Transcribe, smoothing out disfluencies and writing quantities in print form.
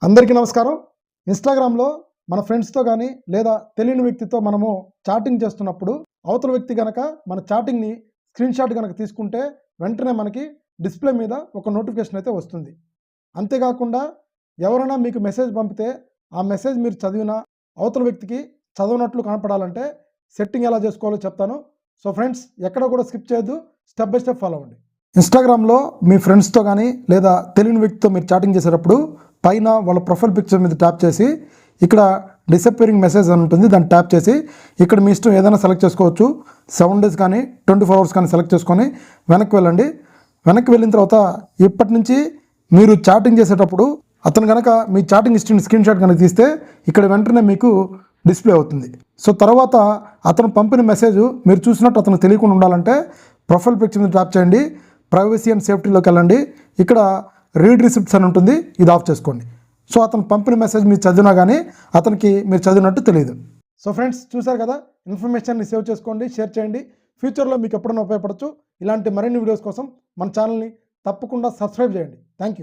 అందరికీ నమస్కారం. ఇన్‌స్టాగ్రామ్‌లో మన ఫ్రెండ్స్‌తో గానీ, లేదా తెలియని వ్యక్తితో మనము చాటింగ్ చేస్తున్నప్పుడు, అవతల వ్యక్తి గనక మన చాటింగ్‌ని స్క్రీన్‌షాట్ గనక తీసుకుంటే, వెంటనే మనకి డిస్‌ప్లే మీద ఒక నోటిఫికేషన్ అయితే వస్తుంది. అంతేకాకుండా ఎవరైనా మీకు మెసేజ్ పంపితే, ఆ మెసేజ్ మీరు చదివినా, అవతల వ్యక్తికి చదవనట్లు కనపడాలంటే సెట్టింగ్ ఎలా చేసుకోవాలో చెప్తాను. సో ఫ్రెండ్స్, ఎక్కడ కూడా స్కిప్ చేయొద్దు. స్టెప్ బై స్టెప్ ఫాలో అవ్వండి. ఇన్‌స్టాగ్రామ్‌లో మీ ఫ్రెండ్స్‌తో గానీ, లేదా తెలియని వ్యక్తితో మీరు చాటింగ్ చేసేటప్పుడు పైన వాళ్ళ ప్రొఫైల్ పిక్చర్ మీద ట్యాప్ చేసి ఇక్కడ డిసప్పేరింగ్ మెసేజ్ అని ఉంటుంది, దాన్ని ట్యాప్ చేసి ఇక్కడ మీ ఇష్టం ఏదైనా సెలెక్ట్ చేసుకోవచ్చు. 7 డేస్ కానీ 24 అవర్స్ కానీ సెలెక్ట్ చేసుకొని వెనక్కి వెళ్ళండి. వెనక్కి వెళ్ళిన తర్వాత ఇప్పటి నుంచి మీరు చాటింగ్ చేసేటప్పుడు అతను కనుక మీ చాటింగ్ హిస్టరీని స్క్రీన్షాట్ కనుక తీస్తే ఇక్కడ వెంటనే మీకు డిస్ప్లే అవుతుంది. సో తర్వాత అతను పంపిన మెసేజ్ మీరు చూసినట్టు అతను తెలియకుండా ఉండాలంటే ప్రొఫైల్ పిక్చర్ మీద ట్యాప్ చేయండి. ప్రైవసీ అండ్ సేఫ్టీలోకి వెళ్ళండి. ఇక్కడ రీడ్ రిసిప్ట్స్ అని ఉంటుంది, ఇది ఆఫ్ చేసుకోండి. సో అతను పంపిన మెసేజ్ మీరు చదివినా కానీ అతనికి మీరు చదివినట్టు తెలియదు. సో ఫ్రెండ్స్, చూసారు కదా, ఇన్ఫర్మేషన్ని సేవ్ చేసుకోండి, షేర్ చేయండి. ఫ్యూచర్లో మీకు ఎప్పుడైనా ఉపయోగపడచ్చు. ఇలాంటి మరిన్ని వీడియోస్ కోసం మన ఛానల్ని తప్పకుండా సబ్స్క్రైబ్ చేయండి. Thank you.